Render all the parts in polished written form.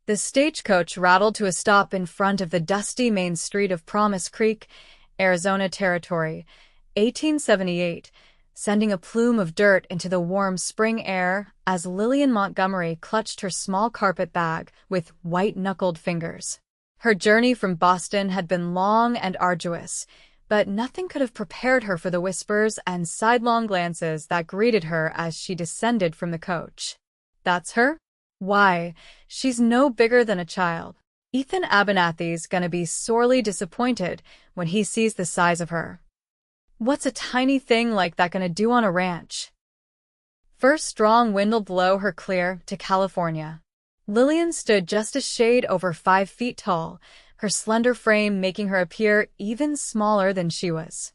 The stagecoach rattled to a stop in front of the dusty main street of Promise Creek, Arizona Territory, 1878, sending a plume of dirt into the warm spring air as Lillian Montgomery clutched her small carpet bag with white-knuckled fingers. Her journey from Boston had been long and arduous, but nothing could have prepared her for the whispers and sidelong glances that greeted her as she descended from the coach. "That's her? Why, she's no bigger than a child. Ethan Abernathy's gonna be sorely disappointed when he sees the size of her. What's a tiny thing like that gonna do on a ranch?" First strong wind'll blow her clear to California. Lillian stood just a shade over 5 feet tall, her slender frame making her appear even smaller than she was.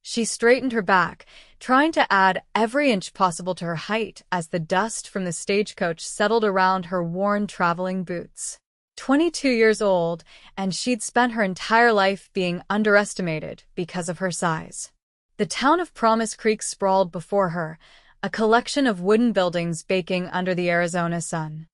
She straightened her back, trying to add every inch possible to her height as the dust from the stagecoach settled around her worn traveling boots. 22 years old, and she'd spent her entire life being underestimated because of her size. The town of Promise Creek sprawled before her, a collection of wooden buildings baking under the Arizona sun.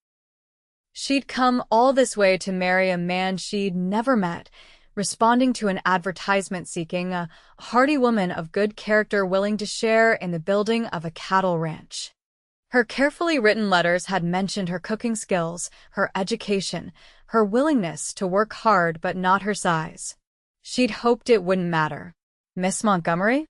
She'd come all this way to marry a man she'd never met, responding to an advertisement seeking a hardy woman of good character willing to share in the building of a cattle ranch. Her carefully written letters had mentioned her cooking skills, her education, her willingness to work hard but not her size. She'd hoped it wouldn't matter. "Miss Montgomery?"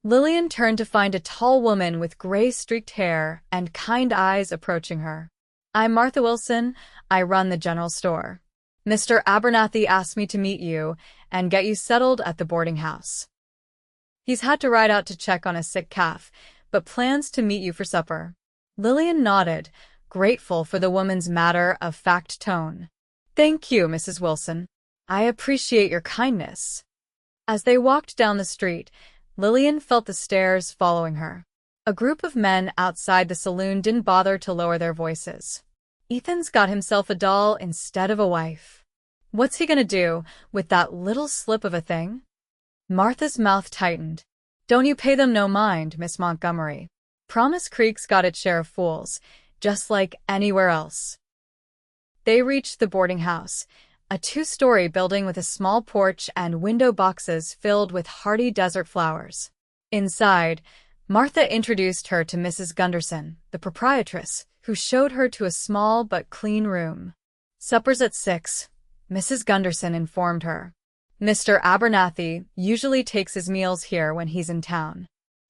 Lillian turned to find a tall woman with gray-streaked hair and kind eyes approaching her. "I'm Martha Wilson. I run the general store. Mr. Abernathy asked me to meet you and get you settled at the boarding house. He's had to ride out to check on a sick calf, but plans to meet you for supper." Lillian nodded, grateful for the woman's matter-of-fact tone. "Thank you, Mrs. Wilson. I appreciate your kindness." As they walked down the street, Lillian felt the stares following her. A group of men outside the saloon didn't bother to lower their voices. "Ethan's got himself a doll instead of a wife. What's he gonna do with that little slip of a thing?" Martha's mouth tightened. "Don't you pay them no mind, Miss Montgomery. Promise Creek's got its share of fools, just like anywhere else." They reached the boarding house, a 2-story building with a small porch and window boxes filled with hardy desert flowers. Inside, Martha introduced her to Mrs. Gunderson, the proprietress, who showed her to a small but clean room. "Supper's at 6, Mrs. Gunderson informed her. "Mr. Abernathy usually takes his meals here when he's in town."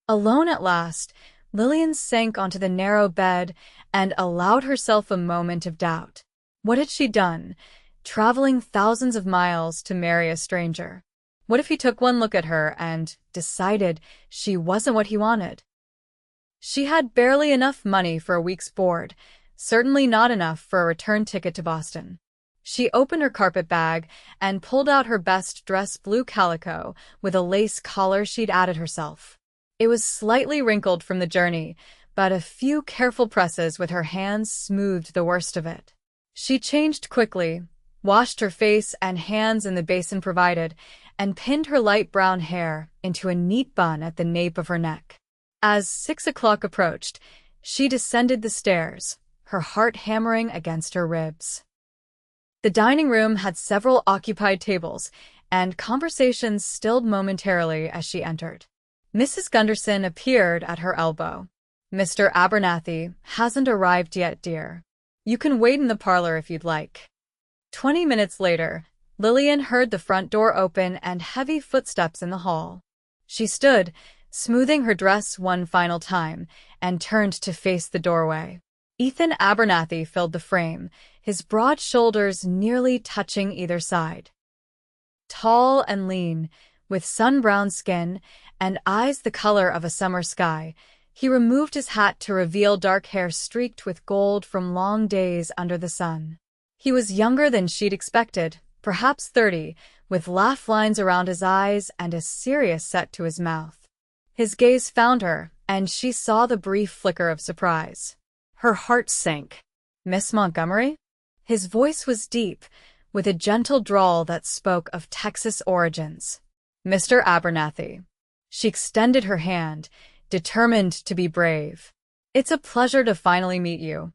Alone at last, Lillian sank onto the narrow bed and allowed herself a moment of doubt. What had she done, traveling thousands of miles to marry a stranger? What if he took one look at her and decided she wasn't what he wanted? She had barely enough money for a week's board, certainly not enough for a return ticket to Boston. She opened her carpet bag and pulled out her best dress blue calico with a lace collar she'd added herself. It was slightly wrinkled from the journey, but a few careful presses with her hands smoothed the worst of it. She changed quickly, washed her face and hands in the basin provided, and pinned her light brown hair into a neat bun at the nape of her neck. As 6 o'clock approached, she descended the stairs, her heart hammering against her ribs. The dining room had several occupied tables, and conversations stilled momentarily as she entered. Mrs. Gunderson appeared at her elbow. "Mr. Abernathy hasn't arrived yet, dear. You can wait in the parlor if you'd like." 20 minutes later, Lillian heard the front door open and heavy footsteps in the hall. She stood, smoothing her dress one final time, and turned to face the doorway. Ethan Abernathy filled the frame, his broad shoulders nearly touching either side. Tall and lean, with sun-browned skin and eyes the color of a summer sky, he removed his hat to reveal dark hair streaked with gold from long days under the sun. He was younger than she'd expected, perhaps 30, with laugh lines around his eyes and a serious set to his mouth. His gaze found her, and she saw the brief flicker of surprise. Her heart sank. "Miss Montgomery?" His voice was deep, with a gentle drawl that spoke of Texas origins. "Mr. Abernathy." She extended her hand, determined to be brave. "It's a pleasure to finally meet you."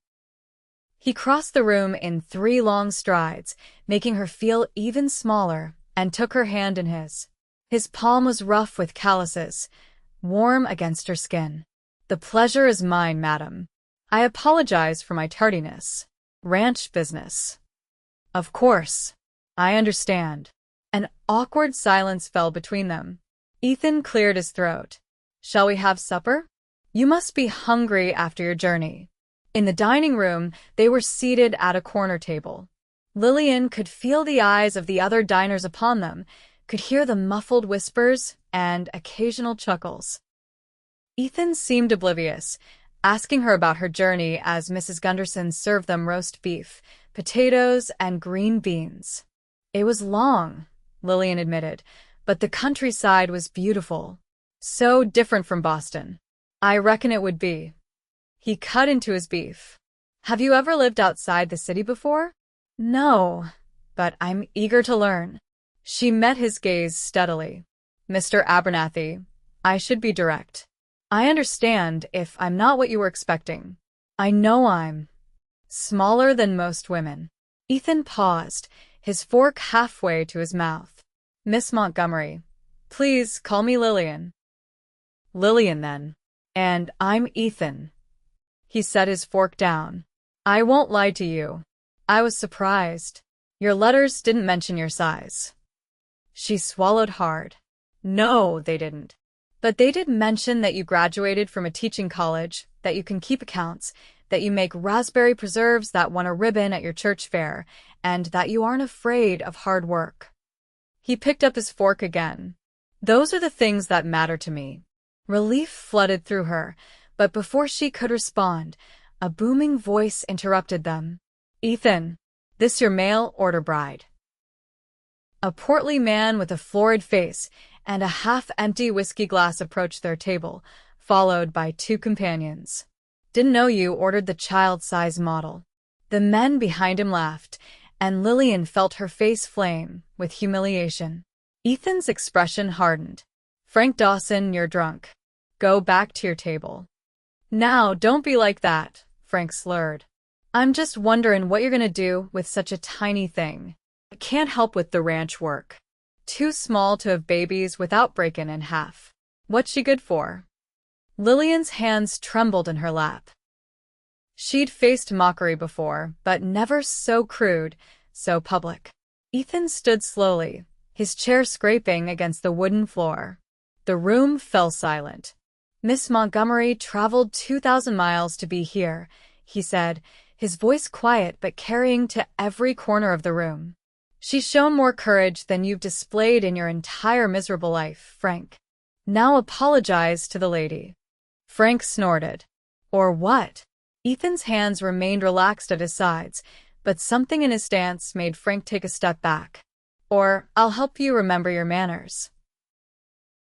He crossed the room in 3 long strides, making her feel even smaller, and took her hand in his. His palm was rough with calluses, warm against her skin. "The pleasure is mine, madam. I apologize for my tardiness. Ranch business." "Of course. I understand." An awkward silence fell between them. Ethan cleared his throat. "Shall we have supper? You must be hungry after your journey." In the dining room, they were seated at a corner table. Lillian could feel the eyes of the other diners upon them, could hear the muffled whispers and occasional chuckles. Ethan seemed oblivious, asking her about her journey as Mrs. Gunderson served them roast beef, potatoes, and green beans. "It was long," Lillian admitted, "but the countryside was beautiful. So different from Boston." "I reckon it would be." He cut into his beef. "Have you ever lived outside the city before?" "No, but I'm eager to learn." She met his gaze steadily. "Mr. Abernathy, I should be direct. I understand if I'm not what you were expecting. I know I'm smaller than most women." Ethan paused, his fork halfway to his mouth. "Miss Montgomery, please call me Lillian." "Lillian, then. And I'm Ethan." He set his fork down. "I won't lie to you. I was surprised. Your letters didn't mention your size." She swallowed hard. "No, they didn't. But they did mention that you graduated from a teaching college, that you can keep accounts, that you make raspberry preserves that won a ribbon at your church fair, and that you aren't afraid of hard work." He picked up his fork again. "Those are the things that matter to me." Relief flooded through her, but before she could respond, a booming voice interrupted them. "Ethan, this your mail order bride." A portly man with a florid face and a half-empty whiskey glass approached their table, followed by 2 companions. "Didn't know you ordered the child-size model." The men behind him laughed, and Lillian felt her face flame with humiliation. Ethan's expression hardened. "Frank Dawson, you're drunk. Go back to your table." "Now, don't be like that," Frank slurred. "I'm just wondering what you're gonna do with such a tiny thing. I can't help with the ranch work. Too small to have babies without breaking in half. What's she good for?" Lillian's hands trembled in her lap. She'd faced mockery before, but never so crude, so public. Ethan stood slowly, his chair scraping against the wooden floor. The room fell silent. "Miss Montgomery traveled 2,000 miles to be here," he said, his voice quiet but carrying to every corner of the room. "She's shown more courage than you've displayed in your entire miserable life, Frank. Now apologize to the lady." Frank snorted. "Or what?" Ethan's hands remained relaxed at his sides, but something in his stance made Frank take a step back. "Or I'll help you remember your manners."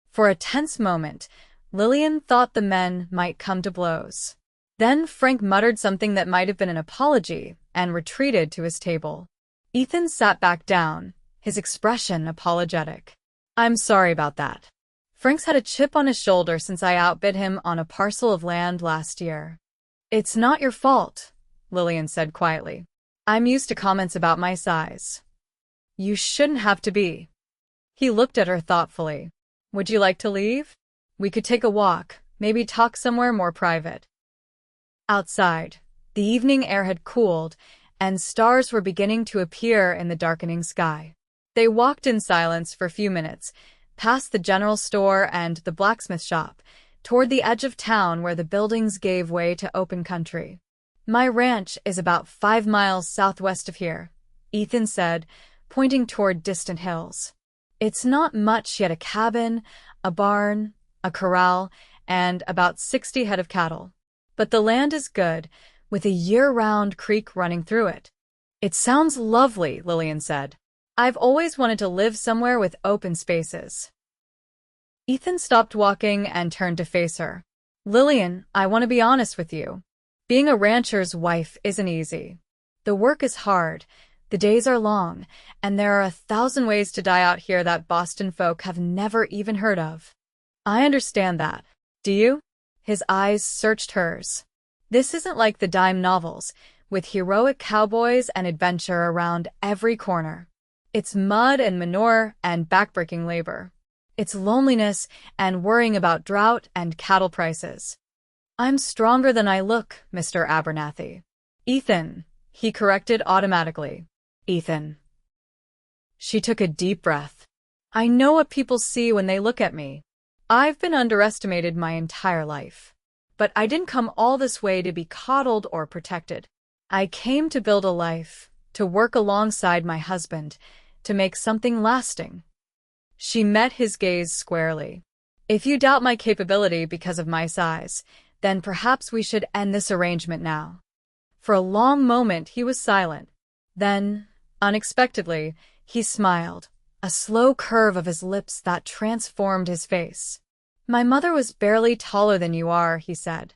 For a tense moment, Lillian thought the men might come to blows. Then Frank muttered something that might have been an apology and retreated to his table. Ethan sat back down, his expression apologetic. "I'm sorry about that. Frank's had a chip on his shoulder since I outbid him on a parcel of land last year." "It's not your fault," Lillian said quietly. "I'm used to comments about my size." "You shouldn't have to be." He looked at her thoughtfully. "Would you like to leave? We could take a walk, maybe talk somewhere more private." Outside, the evening air had cooled, and stars were beginning to appear in the darkening sky. They walked in silence for a few minutes, past the general store and the blacksmith shop, toward the edge of town where the buildings gave way to open country. "My ranch is about 5 miles southwest of here," Ethan said, pointing toward distant hills. "It's not much yet: a cabin, a barn, a corral, and about 60 head of cattle. But the land is good, with a year-round creek running through it." "It sounds lovely," Lillian said. "I've always wanted to live somewhere with open spaces." Ethan stopped walking and turned to face her. "Lillian, I want to be honest with you. Being a rancher's wife isn't easy. The work is hard, the days are long, and there are 1,000 ways to die out here that Boston folk have never even heard of." "I understand that. Do you?" His eyes searched hers. "This isn't like the dime novels, with heroic cowboys and adventure around every corner. It's mud and manure and backbreaking labor. It's loneliness and worrying about drought and cattle prices. I'm stronger than I look, Mr. Abernathy. Ethan, he corrected automatically. Ethan. She took a deep breath. I know what people see when they look at me. I've been underestimated my entire life. But I didn't come all this way to be coddled or protected. I came to build a life, to work alongside my husband, to make something lasting. She met his gaze squarely. If you doubt my capability because of my size, then perhaps we should end this arrangement now. For a long moment he was silent. Then, unexpectedly, he smiled, a slow curve of his lips that transformed his face. My mother was barely taller than you are, he said.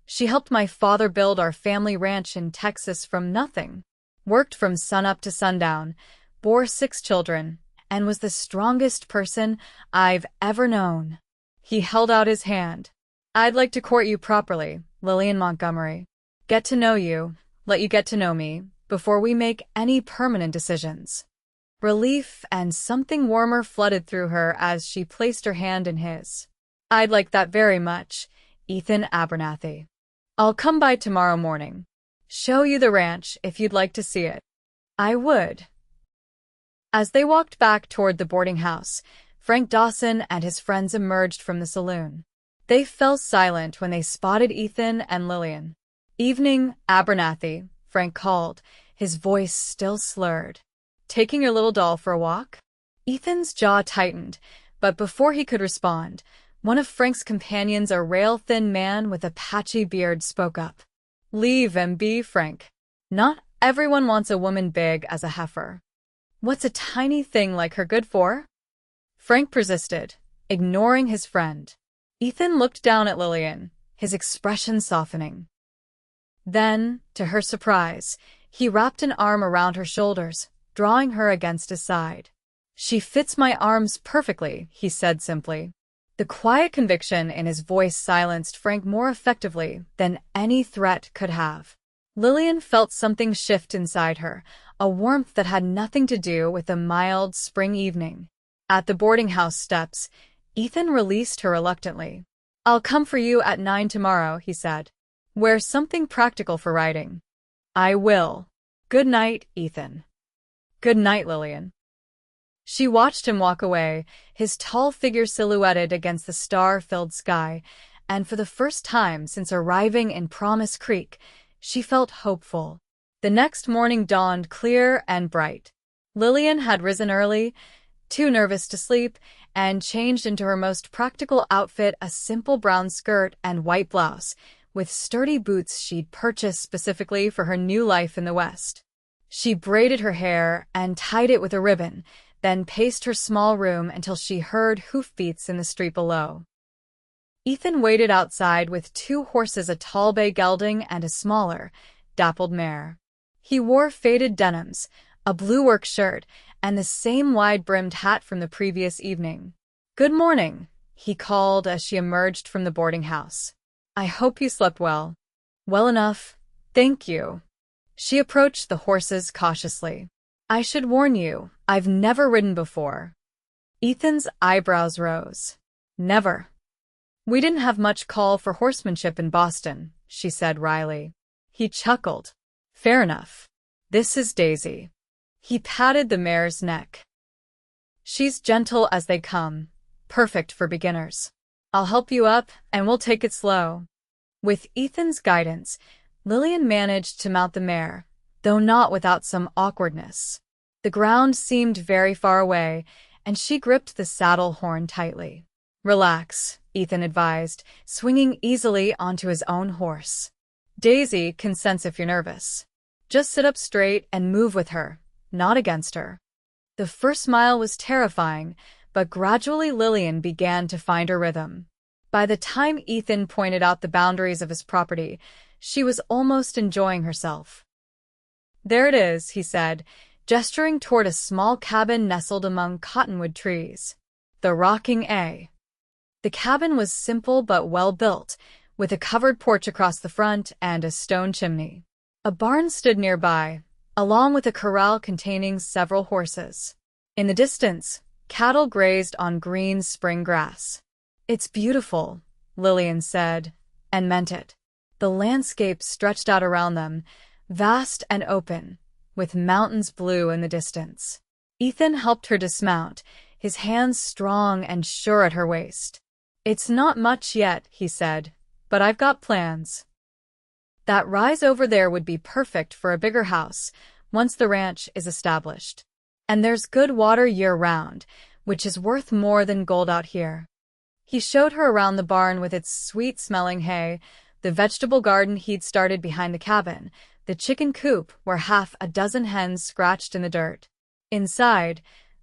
She helped my father build our family ranch in Texas from nothing, worked from sunup to sundown, bore 6 children, and was the strongest person I've ever known. He held out his hand. I'd like to court you properly, Lillian Montgomery. Get to know you, let you get to know me, before we make any permanent decisions. Relief and something warmer flooded through her as she placed her hand in his. I'd like that very much, Ethan Abernathy. I'll come by tomorrow morning. Show you the ranch if you'd like to see it. I would. As they walked back toward the boarding house, Frank Dawson and his friends emerged from the saloon. They fell silent when they spotted Ethan and Lillian. Evening, Abernathy, Frank called, his voice still slurred. Taking your little doll for a walk? Ethan's jaw tightened, but before he could respond, one of Frank's companions, a rail-thin man with a patchy beard, spoke up. Leave and be Frank. Not everyone wants a woman big as a heifer. What's a tiny thing like her good for? Frank persisted, ignoring his friend. Ethan looked down at Lillian, his expression softening. Then, to her surprise, he wrapped an arm around her shoulders, drawing her against his side. She fits my arms perfectly, he said simply. The quiet conviction in his voice silenced Frank more effectively than any threat could have. Lillian felt something shift inside her, a warmth that had nothing to do with the mild spring evening. At the boarding house steps, Ethan released her reluctantly. I'll come for you at 9 tomorrow, he said. Wear something practical for riding. I will. Good night, Ethan. Good night, Lillian. She watched him walk away, his tall figure silhouetted against the star-filled sky, and for the first time since arriving in Promise Creek, she felt hopeful. The next morning dawned clear and bright. Lillian had risen early, too nervous to sleep, and changed into her most practical outfit, a simple brown skirt and white blouse, with sturdy boots she'd purchased specifically for her new life in the West. She braided her hair and tied it with a ribbon, then paced her small room until she heard hoofbeats in the street below. Ethan waited outside with 2 horses, a tall bay gelding and a smaller, dappled mare. He wore faded denims, a blue work shirt, and the same wide-brimmed hat from the previous evening. Good morning, he called as she emerged from the boarding house. I hope you slept well. Well enough, thank you. She approached the horses cautiously. I should warn you, I've never ridden before. Ethan's eyebrows rose. Never. We didn't have much call for horsemanship in Boston, she said wryly. He chuckled. Fair enough. This is Daisy. He patted the mare's neck. She's gentle as they come, perfect for beginners. I'll help you up, and we'll take it slow. With Ethan's guidance, Lillian managed to mount the mare, though not without some awkwardness. The ground seemed very far away, and she gripped the saddle horn tightly. Relax, Ethan advised, swinging easily onto his own horse. Daisy can sense if you're nervous. Just sit up straight and move with her, not against her. The first mile was terrifying, but gradually Lillian began to find her rhythm. By the time Ethan pointed out the boundaries of his property, she was almost enjoying herself. There it is, he said, gesturing toward a small cabin nestled among cottonwood trees. The Rocking A. The cabin was simple but well built, with a covered porch across the front and a stone chimney. A barn stood nearby, along with a corral containing several horses. In the distance, cattle grazed on green spring grass. "It's beautiful," Lillian said, and meant it. The landscape stretched out around them, vast and open, with mountains blue in the distance. Ethan helped her dismount, his hands strong and sure at her waist. "It's not much yet," he said, "but I've got plans. That rise over there would be perfect for a bigger house once the ranch is established. And there's good water year-round, which is worth more than gold out here." He showed her around the barn with its sweet-smelling hay, the vegetable garden he'd started behind the cabin, the chicken coop where half a dozen hens scratched in the dirt. Inside,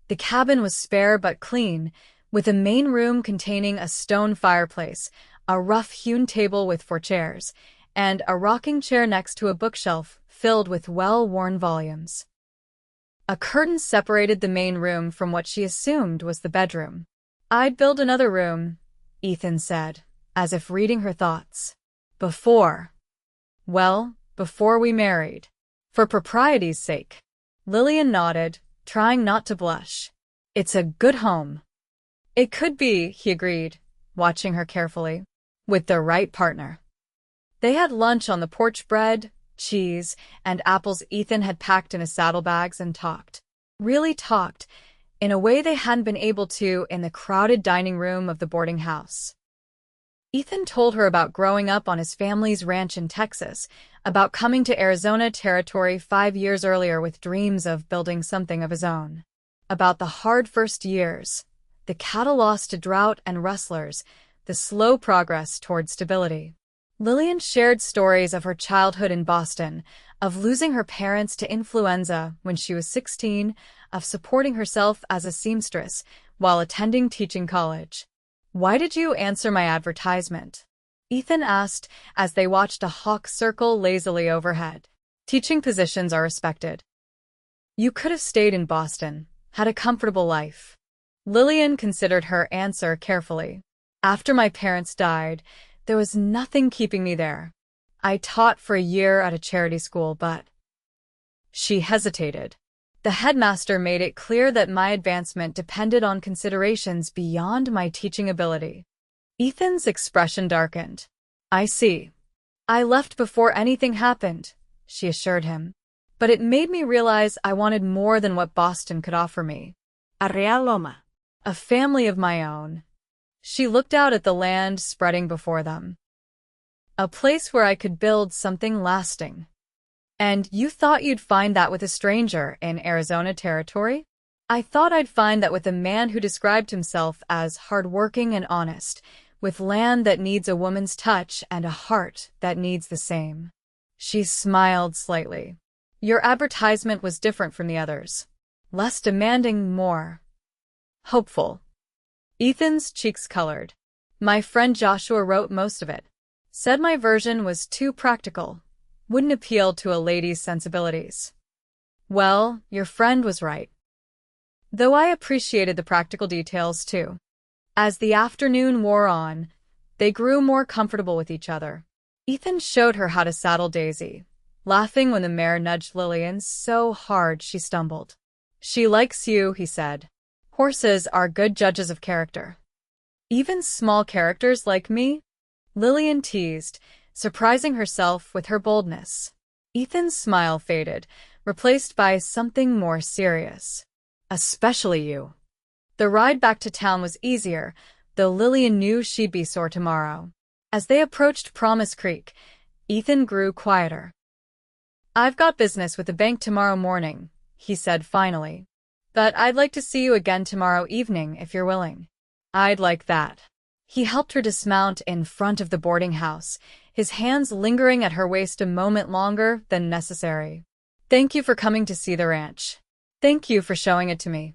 the cabin was spare but clean, with a main room containing a stone fireplace, a rough-hewn table with 4 chairs, and a rocking chair next to a bookshelf filled with well-worn volumes. A curtain separated the main room from what she assumed was the bedroom. "I'd build another room," Ethan said, as if reading her thoughts. Before we married. For propriety's sake." Lillian nodded, trying not to blush. "It's a good home." "It could be," he agreed, watching her carefully, "with the right partner." They had lunch on the porch, bread, cheese, and apples Ethan had packed in his saddlebags, and talked. Really talked, in a way they hadn't been able to in the crowded dining room of the boarding house. Ethan told her about growing up on his family's ranch in Texas, about coming to Arizona Territory 5 years earlier with dreams of building something of his own. About the hard first years, the cattle loss to drought and rustlers, the slow progress toward stability. Lillian shared stories of her childhood in Boston, of losing her parents to influenza when she was 16, of supporting herself as a seamstress while attending teaching college. "Why did you answer my advertisement?" Ethan asked as they watched a hawk circle lazily overhead. "Teaching positions are respected. You could have stayed in Boston, had a comfortable life." Lillian considered her answer carefully. "After my parents died, there was nothing keeping me there. I taught for a year at a charity school, but—" She hesitated. "The headmaster made it clear that my advancement depended on considerations beyond my teaching ability." Ethan's expression darkened. "I see. I left before anything happened," she assured him. "But it made me realize I wanted more than what Boston could offer me. A real loma. A family of my own." She looked out at the land spreading before them. "A place where I could build something lasting." "And you thought you'd find that with a stranger in Arizona Territory?" "I thought I'd find that with a man who described himself as hardworking and honest, with land that needs a woman's touch and a heart that needs the same." She smiled slightly. "Your advertisement was different from the others. Less demanding, more hopeful." Ethan's cheeks colored. "My friend Joshua wrote most of it. Said my version was too practical. Wouldn't appeal to a lady's sensibilities." "Well, your friend was right. Though I appreciated the practical details too." As the afternoon wore on, they grew more comfortable with each other. Ethan showed her how to saddle Daisy, laughing when the mare nudged Lillian so hard she stumbled. "She likes you," he said. "Horses are good judges of character." "Even small characters like me?" Lillian teased, surprising herself with her boldness. Ethan's smile faded, replaced by something more serious. "Especially you." The ride back to town was easier, though Lillian knew she'd be sore tomorrow. As they approached Promise Creek, Ethan grew quieter. "I've got business with the bank tomorrow morning," he said finally. "But I'd like to see you again tomorrow evening if you're willing." "I'd like that." He helped her dismount in front of the boarding house, his hands lingering at her waist a moment longer than necessary. "Thank you for coming to see the ranch. Thank you for showing it to me."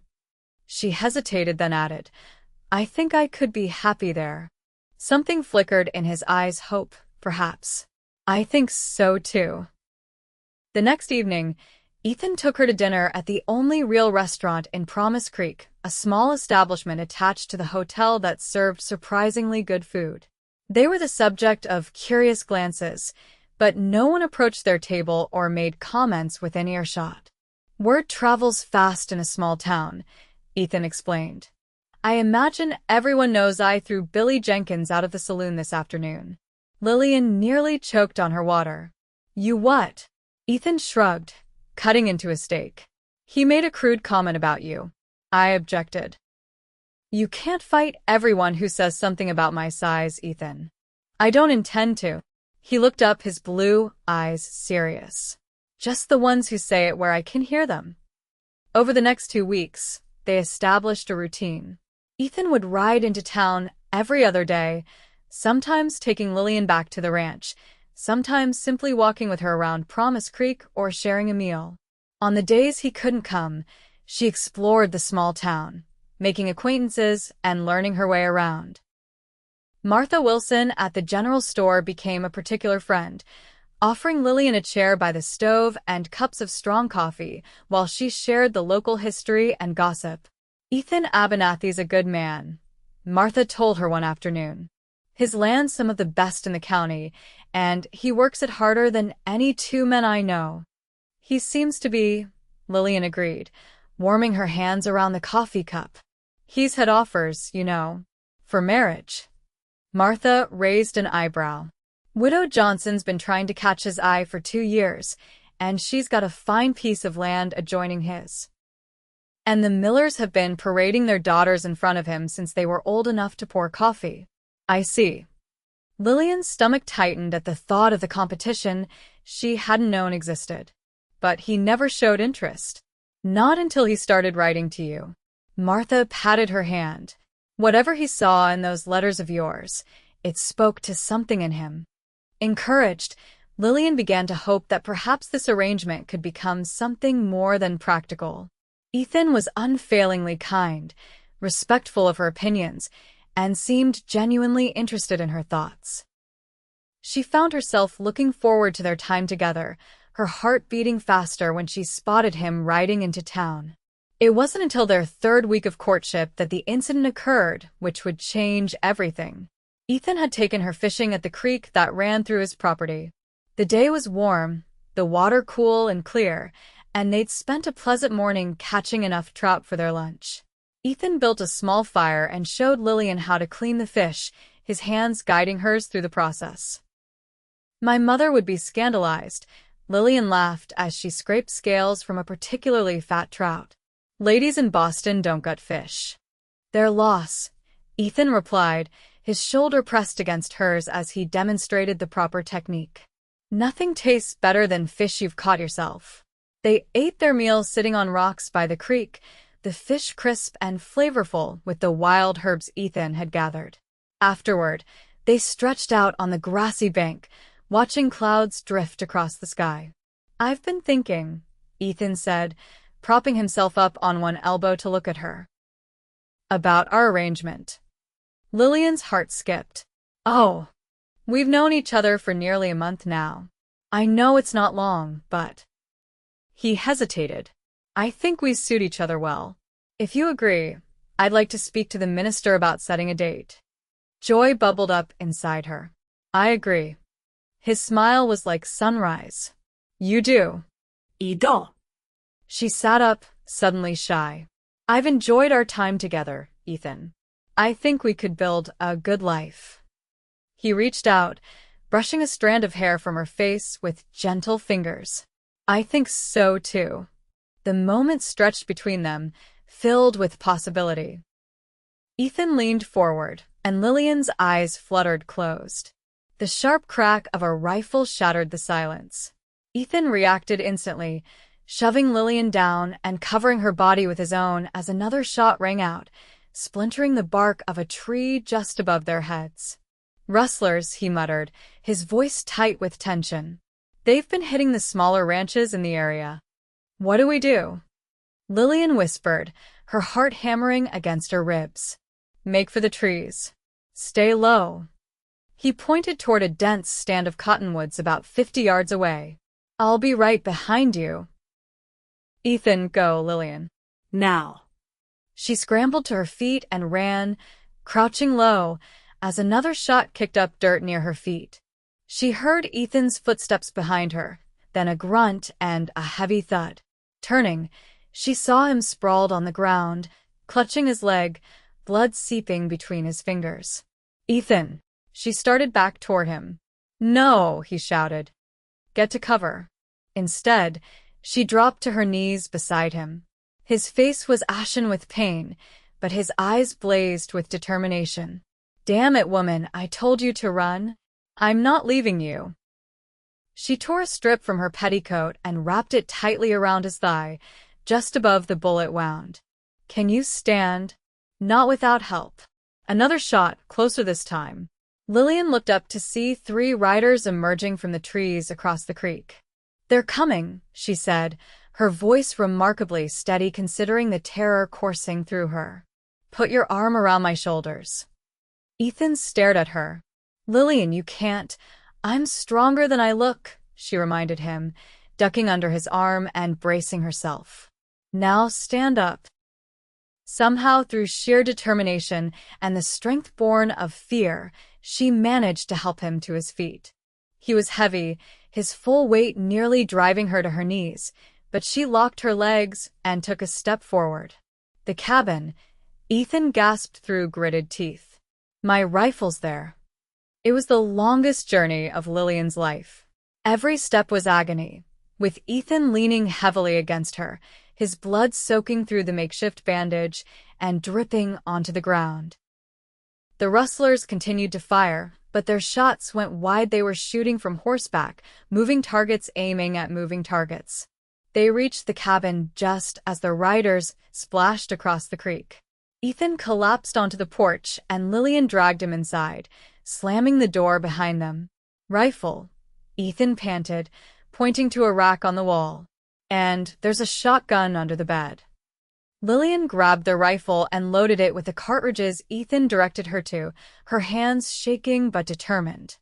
She hesitated, then added, "I think I could be happy there." Something flickered in his eyes, hope, perhaps. "I think so too." The next evening, Ethan took her to dinner at the only real restaurant in Promise Creek, a small establishment attached to the hotel that served surprisingly good food. They were the subject of curious glances, but no one approached their table or made comments within earshot. Word travels fast in a small town, Ethan explained. I imagine everyone knows I threw Billy Jenkins out of the saloon this afternoon. Lillian nearly choked on her water. You what? Ethan shrugged, cutting into a steak. He made a crude comment about you. I objected. You can't fight everyone who says something about my size, Ethan. I don't intend to. He looked up, his blue eyes serious. Just the ones who say it where I can hear them. Over the next 2 weeks, they established a routine. Ethan would ride into town every other day, sometimes taking Lillian back to the ranch, sometimes simply walking with her around Promise Creek or sharing a meal. On the days he couldn't come, she explored the small town, making acquaintances and learning her way around. Martha Wilson at the general store became a particular friend, offering Lillian a chair by the stove and cups of strong coffee while she shared the local history and gossip. Ethan Abernathy's a good man, Martha told her one afternoon. His land's some of the best in the county, and he works it harder than any 2 men I know. He seems to be, Lillian agreed, warming her hands around the coffee cup. He's had offers, you know, for marriage. Martha raised an eyebrow. Widow Johnson's been trying to catch his eye for 2 years, and she's got a fine piece of land adjoining his. And the Millers have been parading their daughters in front of him since they were old enough to pour coffee. I see. Lillian's stomach tightened at the thought of the competition she hadn't known existed. But he never showed interest. Not until he started writing to you. Martha patted her hand. Whatever he saw in those letters of yours, it spoke to something in him. Encouraged, Lillian began to hope that perhaps this arrangement could become something more than practical. Ethan was unfailingly kind, respectful of her opinions, and seemed genuinely interested in her thoughts. She found herself looking forward to their time together, her heart beating faster when she spotted him riding into town. It wasn't until their 3rd week of courtship that the incident occurred, which would change everything. Ethan had taken her fishing at the creek that ran through his property. The day was warm, the water cool and clear, and they'd spent a pleasant morning catching enough trout for their lunch. Ethan built a small fire and showed Lillian how to clean the fish, his hands guiding hers through the process. My mother would be scandalized, Lillian laughed as she scraped scales from a particularly fat trout. Ladies in Boston don't gut fish. Their loss, Ethan replied, his shoulder pressed against hers as he demonstrated the proper technique. Nothing tastes better than fish you've caught yourself. They ate their meal sitting on rocks by the creek, the fish crisp and flavorful with the wild herbs Ethan had gathered. Afterward, they stretched out on the grassy bank, watching clouds drift across the sky. I've been thinking, Ethan said, propping himself up on one elbow to look at her. About our arrangement. Lillian's heart skipped. Oh, we've known each other for nearly a month now. I know it's not long, but... He hesitated. I think we suit each other well. If you agree, I'd like to speak to the minister about setting a date. Joy bubbled up inside her. I agree. His smile was like sunrise. You do. I do. She sat up, suddenly shy. I've enjoyed our time together, Ethan. I think we could build a good life. He reached out, brushing a strand of hair from her face with gentle fingers. I think so too. The moment stretched between them, filled with possibility. Ethan leaned forward, and Lillian's eyes fluttered closed. The sharp crack of a rifle shattered the silence. Ethan reacted instantly, shoving Lillian down and covering her body with his own as another shot rang out, splintering the bark of a tree just above their heads. Rustlers, he muttered, his voice tight with tension. They've been hitting the smaller ranches in the area. What do we do? Lillian whispered, her heart hammering against her ribs. Make for the trees. Stay low. He pointed toward a dense stand of cottonwoods about 50 yards away. I'll be right behind you. Ethan, go, Lillian. Now. She scrambled to her feet and ran, crouching low, as another shot kicked up dirt near her feet. She heard Ethan's footsteps behind her, then a grunt and a heavy thud. Turning, she saw him sprawled on the ground, clutching his leg, blood seeping between his fingers. "Ethan!" She started back toward him. "No!" he shouted. "Get to cover." Instead, she dropped to her knees beside him. His face was ashen with pain, but his eyes blazed with determination. "Damn it, woman, I told you to run. I'm not leaving you." She tore a strip from her petticoat and wrapped it tightly around his thigh, just above the bullet wound. "Can you stand?" "Not without help." Another shot, closer this time. Lillian looked up to see 3 riders emerging from the trees across the creek. "They're coming," she said, her voice remarkably steady considering the terror coursing through her. "Put your arm around my shoulders." Ethan stared at her. "Lillian, you can't. I'm stronger than I look," she reminded him, ducking under his arm and bracing herself. "Now stand up." Somehow, through sheer determination and the strength born of fear, she managed to help him to his feet. He was heavy, his full weight nearly driving her to her knees, but she locked her legs and took a step forward. "The cabin," Ethan gasped through gritted teeth. "My rifle's there." It was the longest journey of Lillian's life. Every step was agony, with Ethan leaning heavily against her, his blood soaking through the makeshift bandage and dripping onto the ground. The rustlers continued to fire, but their shots went wide. They were shooting from horseback, moving targets aiming at moving targets. They reached the cabin just as the riders splashed across the creek. Ethan collapsed onto the porch and Lillian dragged him inside, slamming the door behind them. "Rifle," Ethan panted, pointing to a rack on the wall. "And there's a shotgun under the bed." Lillian grabbed the rifle and loaded it with the cartridges Ethan directed her to, her hands shaking but determined.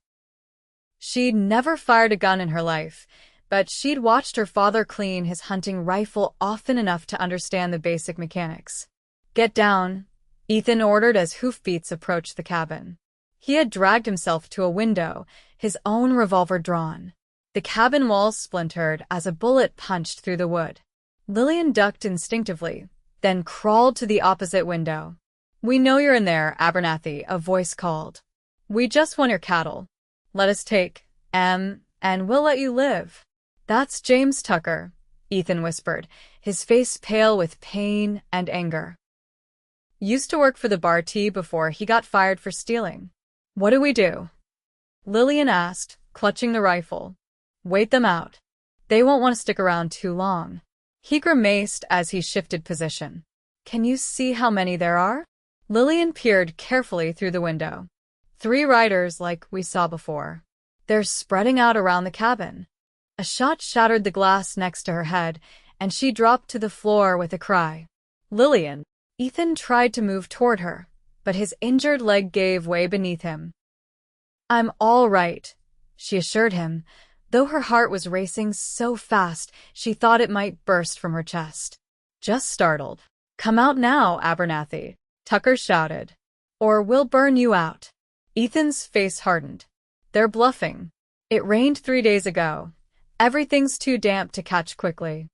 She'd never fired a gun in her life, but she'd watched her father clean his hunting rifle often enough to understand the basic mechanics. "Get down," Ethan ordered as hoofbeats approached the cabin. He had dragged himself to a window, his own revolver drawn. The cabin walls splintered as a bullet punched through the wood. Lillian ducked instinctively, then crawled to the opposite window. "We know you're in there, Abernathy," a voice called. "We just want your cattle. Let us take, and we'll let you live." "That's James Tucker," Ethan whispered, his face pale with pain and anger. "Used to work for the bar T before he got fired for stealing." "What do we do?" Lillian asked, clutching the rifle. "Wait them out. They won't want to stick around too long." He grimaced as he shifted position. "Can you see how many there are?" Lillian peered carefully through the window. 3 riders like we saw before. They're spreading out around the cabin. A shot shattered the glass next to her head, and she dropped to the floor with a cry. "Lillian!" Ethan tried to move toward her, but his injured leg gave way beneath him. "I'm all right," she assured him, though her heart was racing so fast she thought it might burst from her chest. Just startled. "Come out now, Abernathy," Tucker shouted, "or we'll burn you out." Ethan's face hardened. "They're bluffing. It rained 3 days ago. Everything's too damp to catch quickly."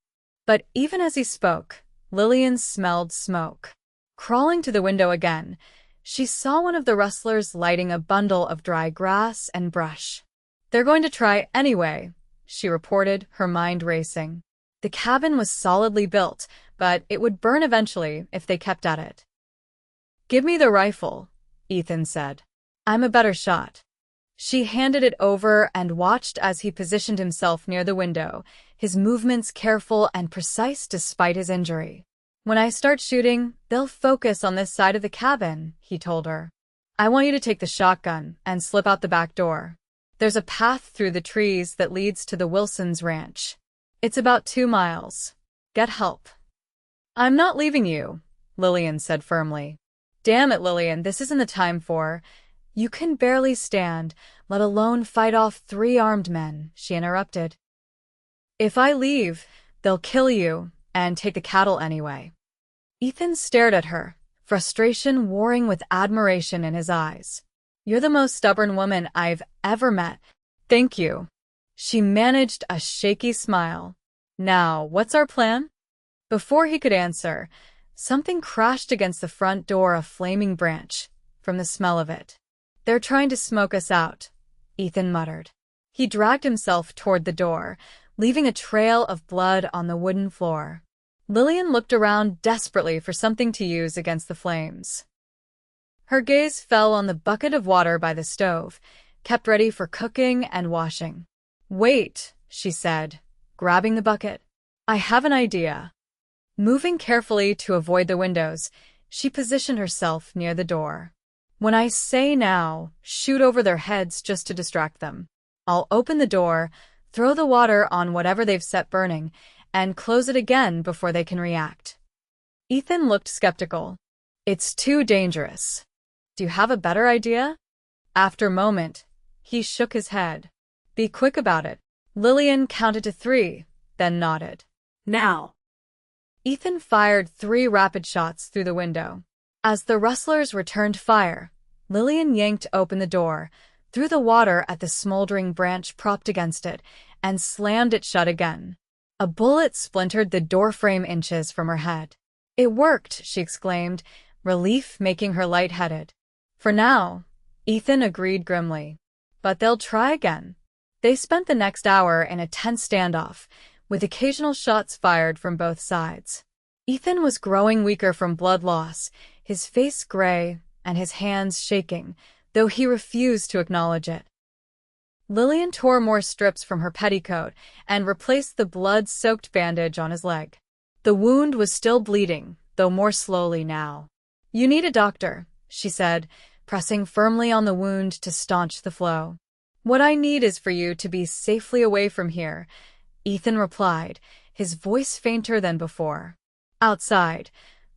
But even as he spoke, Lillian smelled smoke. Crawling to the window again, she saw one of the rustlers lighting a bundle of dry grass and brush. "They're going to try anyway," she reported, her mind racing. The cabin was solidly built, but it would burn eventually if they kept at it. "Give me the rifle," Ethan said. "I'm a better shot." She handed it over and watched as he positioned himself near the window, his movements careful and precise despite his injury. "When I start shooting, they'll focus on this side of the cabin," he told her. "I want you to take the shotgun and slip out the back door. There's a path through the trees that leads to the Wilsons' ranch. It's about 2 miles. Get help." "I'm not leaving you," Lillian said firmly. "Damn it, Lillian, this isn't the time for—" "You can barely stand, let alone fight off 3 armed men," she interrupted. "If I leave, they'll kill you and take the cattle anyway." Ethan stared at her, frustration warring with admiration in his eyes. "You're the most stubborn woman I've ever met." Thank you. She managed a shaky smile. Now, what's our plan? Before he could answer, something crashed against the front door, a flaming branch, from the smell of it. They're trying to smoke us out, Ethan muttered. He dragged himself toward the door, leaving a trail of blood on the wooden floor. Lillian looked around desperately for something to use against the flames. Her gaze fell on the bucket of water by the stove, kept ready for cooking and washing. Wait, she said, grabbing the bucket. I have an idea. Moving carefully to avoid the windows, she positioned herself near the door. When I say now, shoot over their heads just to distract them. I'll open the door, throw the water on whatever they've set burning, and close it again before they can react. Ethan looked skeptical. It's too dangerous. Do you have a better idea? After a moment, he shook his head. Be quick about it. Lillian counted to 3, then nodded. Now. Ethan fired 3 rapid shots through the window. As the rustlers returned fire, Lillian yanked open the door, threw the water at the smoldering branch propped against it, and slammed it shut again. A bullet splintered the doorframe inches from her head. It worked, she exclaimed, relief making her lightheaded. For now, Ethan agreed grimly. But they'll try again. They spent the next hour in a tense standoff, with occasional shots fired from both sides. Ethan was growing weaker from blood loss, his face gray and his hands shaking, though he refused to acknowledge it. Lillian tore more strips from her petticoat and replaced the blood-soaked bandage on his leg. The wound was still bleeding, though more slowly now. You need a doctor, she said, pressing firmly on the wound to staunch the flow. What I need is for you to be safely away from here, Ethan replied, his voice fainter than before. Outside,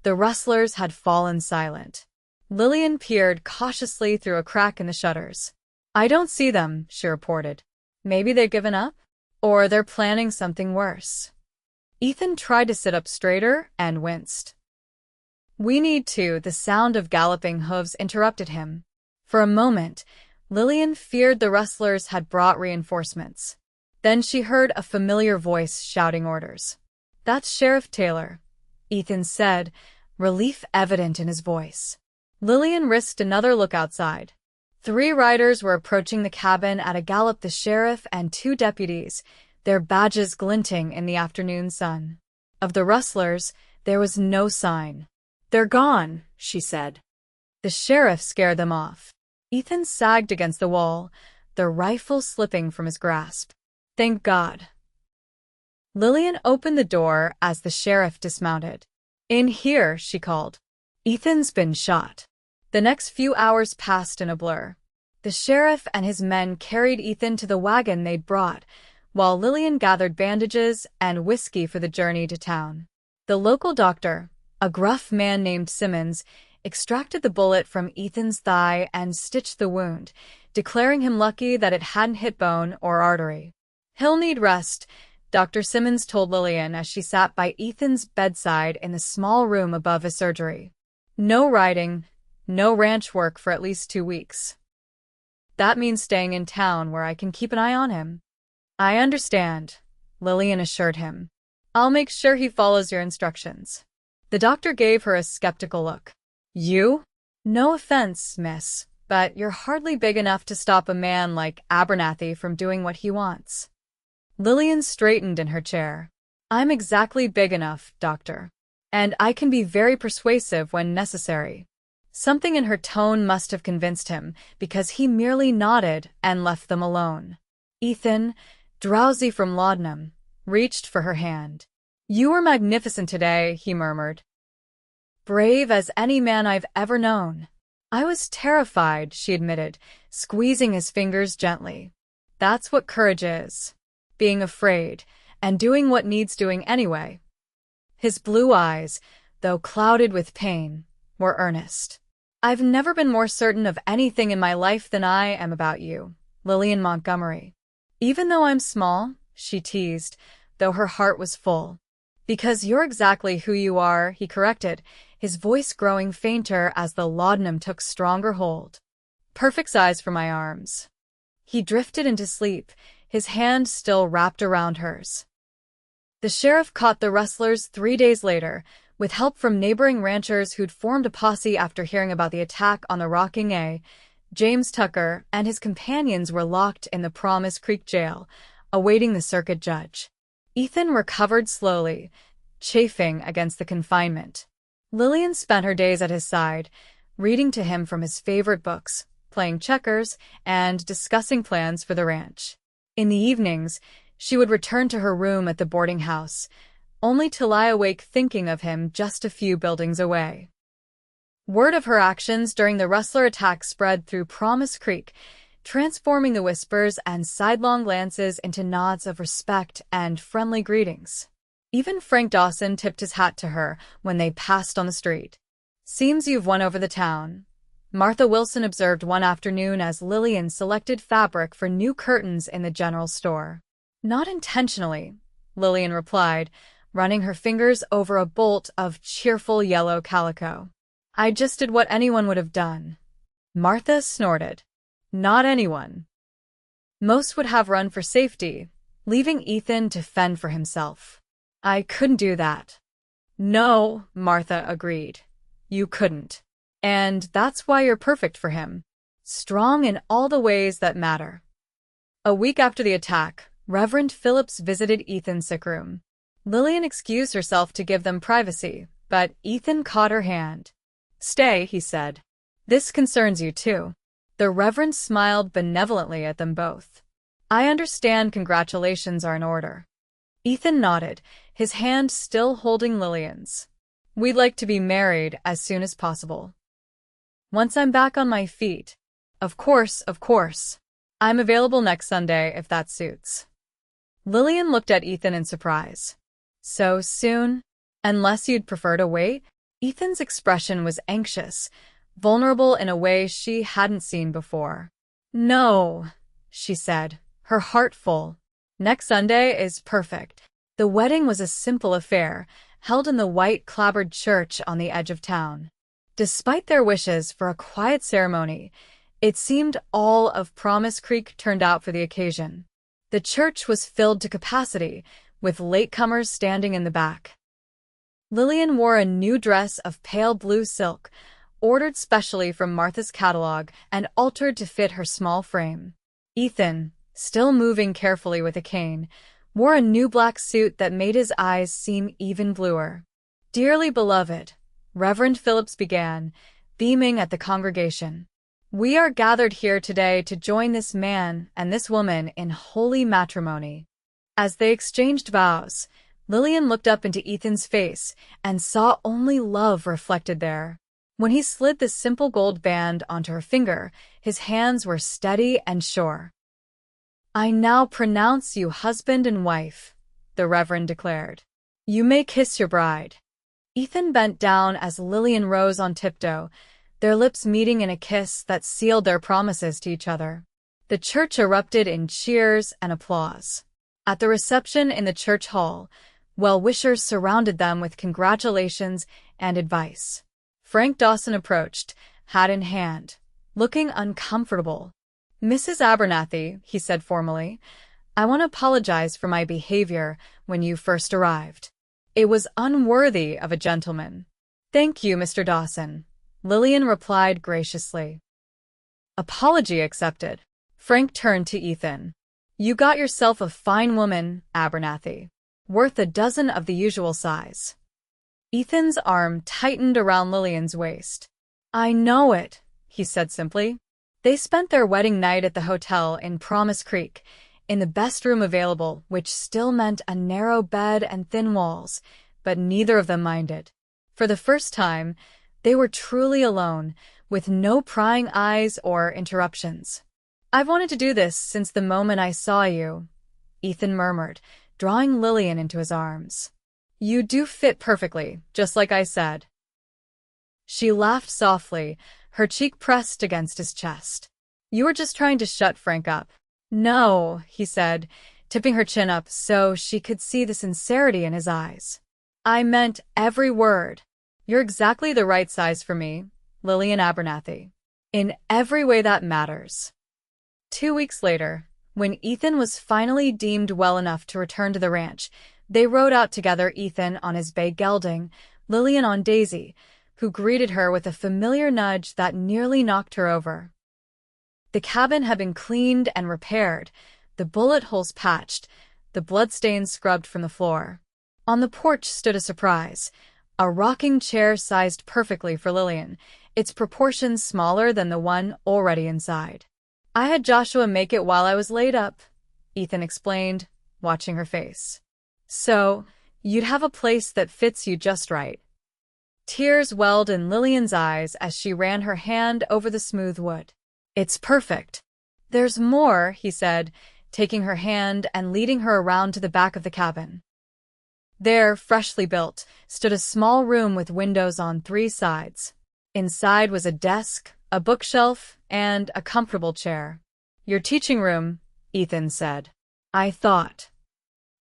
the rustlers had fallen silent. Lillian peered cautiously through a crack in the shutters. I don't see them, she reported. Maybe they've given up? Or they're planning something worse. Ethan tried to sit up straighter and winced. We need to, the sound of galloping hooves interrupted him. For a moment, Lillian feared the rustlers had brought reinforcements. Then she heard a familiar voice shouting orders. That's Sheriff Taylor, Ethan said, relief evident in his voice. Lillian risked another look outside. 3 riders were approaching the cabin at a gallop, the sheriff and 2 deputies, their badges glinting in the afternoon sun. Of the rustlers, there was no sign. They're gone, she said. The sheriff scared them off. Ethan sagged against the wall, the rifle slipping from his grasp. Thank God. Lillian opened the door as the sheriff dismounted. In here, she called. Ethan's been shot. The next few hours passed in a blur. The sheriff and his men carried Ethan to the wagon they'd brought, while Lillian gathered bandages and whiskey for the journey to town. The local doctor, a gruff man named Simmons, extracted the bullet from Ethan's thigh and stitched the wound, declaring him lucky that it hadn't hit bone or artery. He'll need rest, Dr. Simmons told Lillian as she sat by Ethan's bedside in the small room above his surgery. No riding, no ranch work for at least 2 weeks. That means staying in town where I can keep an eye on him. I understand, Lillian assured him. I'll make sure he follows your instructions. The doctor gave her a skeptical look. You? No offense, miss, but you're hardly big enough to stop a man like Abernathy from doing what he wants. Lillian straightened in her chair. I'm exactly big enough, doctor. And I can be very persuasive when necessary. Something in her tone must have convinced him, because he merely nodded and left them alone. Ethan, drowsy from laudanum, reached for her hand. You were magnificent today, he murmured. Brave as any man I've ever known. I was terrified, she admitted, squeezing his fingers gently. That's what courage is. Being afraid, and doing what needs doing anyway. His blue eyes, though clouded with pain, were earnest. I've never been more certain of anything in my life than I am about you, Lillian Montgomery. Even though I'm small, she teased, though her heart was full. Because you're exactly who you are, he corrected, his voice growing fainter as the laudanum took stronger hold. Perfect size for my arms. He drifted into sleep, his hand still wrapped around hers. The sheriff caught the rustlers 3 days later, with help from neighboring ranchers who'd formed a posse after hearing about the attack on the Rocking A. James Tucker and his companions were locked in the Promise Creek jail, awaiting the circuit judge. Ethan recovered slowly, chafing against the confinement. Lillian spent her days at his side, reading to him from his favorite books, playing checkers, and discussing plans for the ranch. In the evenings, she would return to her room at the boarding house, only to lie awake thinking of him just a few buildings away. Word of her actions during the rustler attack spread through Promise Creek, transforming the whispers and sidelong glances into nods of respect and friendly greetings. Even Frank Dawson tipped his hat to her when they passed on the street. "Seems you've won over the town," Martha Wilson observed one afternoon as Lillian selected fabric for new curtains in the general store. "Not intentionally," Lillian replied, running her fingers over a bolt of cheerful yellow calico. "I just did what anyone would have done." Martha snorted. "Not anyone. Most would have run for safety, leaving Ethan to fend for himself. I couldn't do that." "No," Martha agreed. "You couldn't. And that's why you're perfect for him. Strong in all the ways that matter." A week after the attack, Reverend Phillips visited Ethan's sick room. Lillian excused herself to give them privacy, but Ethan caught her hand. "Stay," he said. "This concerns you too." The Reverend smiled benevolently at them both. "I understand congratulations are in order." Ethan nodded, his hand still holding Lillian's. "We'd like to be married as soon as possible. Once I'm back on my feet." Of course. I'm available next Sunday if that suits." Lillian looked at Ethan in surprise. "So soon? Unless you'd prefer to wait?" Ethan's expression was anxious, vulnerable in a way she hadn't seen before. "No," she said, her heart full. "Next Sunday is perfect." The wedding was a simple affair, held in the white clapboard church on the edge of town. Despite their wishes for a quiet ceremony, it seemed all of Promise Creek turned out for the occasion. The church was filled to capacity, with latecomers standing in the back. Lillian wore a new dress of pale blue silk, ordered specially from Martha's catalog and altered to fit her small frame. Ethan, still moving carefully with a cane, wore a new black suit that made his eyes seem even bluer. "Dearly beloved," Reverend Phillips began, beaming at the congregation, "we are gathered here today to join this man and this woman in holy matrimony." As they exchanged vows, Lillian looked up into Ethan's face and saw only love reflected there. When he slid the simple gold band onto her finger, his hands were steady and sure. "I now pronounce you husband and wife," the Reverend declared. "You may kiss your bride." Ethan bent down as Lillian rose on tiptoe, their lips meeting in a kiss that sealed their promises to each other. The church erupted in cheers and applause. At the reception in the church hall, well-wishers surrounded them with congratulations and advice. Frank Dawson approached, hat in hand, looking uncomfortable. "Mrs. Abernathy," he said formally, "I want to apologize for my behavior when you first arrived. It was unworthy of a gentleman." "Thank you, Mr. Dawson," Lillian replied graciously. "Apology accepted." Frank turned to Ethan. "You got yourself a fine woman, Abernathy. Worth a dozen of the usual size." Ethan's arm tightened around Lillian's waist. "I know it," he said simply. They spent their wedding night at the hotel in Promise Creek, in the best room available, which still meant a narrow bed and thin walls, but neither of them minded. For the first time, they were truly alone, with no prying eyes or interruptions. "I've wanted to do this since the moment I saw you," Ethan murmured, drawing Lillian into his arms. "You do fit perfectly, just like I said." She laughed softly, her cheek pressed against his chest. "You were just trying to shut Frank up." "No," he said, tipping her chin up so she could see the sincerity in his eyes. "I meant every word. You're exactly the right size for me, Lillian Abernathy. In every way that matters." 2 weeks later, when Ethan was finally deemed well enough to return to the ranch, they rode out together, Ethan on his bay gelding, Lillian on Daisy, who greeted her with a familiar nudge that nearly knocked her over. The cabin had been cleaned and repaired, the bullet holes patched, the bloodstains scrubbed from the floor. On the porch stood a surprise, a rocking chair sized perfectly for Lillian, its proportions smaller than the one already inside. "I had Joshua make it while I was laid up," Ethan explained, watching her face. "So, you'd have a place that fits you just right." Tears welled in Lillian's eyes as she ran her hand over the smooth wood. "It's perfect." "There's more," he said, taking her hand and leading her around to the back of the cabin. There, freshly built, stood a small room with windows on 3 sides. Inside was a desk, a bookshelf, and a comfortable chair. "Your teaching room," Ethan said. "I thought.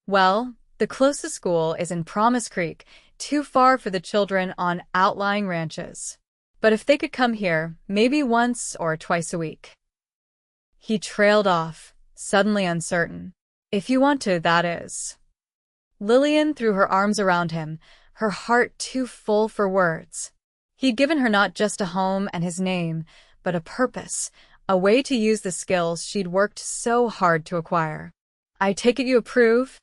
Well, the closest school is in Promise Creek, too far for the children on outlying ranches. But if they could come here, maybe once or twice a week." He trailed off, suddenly uncertain. "If you want to, that is." Lillian threw her arms around him, her heart too full for words. He'd given her not just a home and his name, but a purpose, a way to use the skills she'd worked so hard to acquire. "I take it you approve?"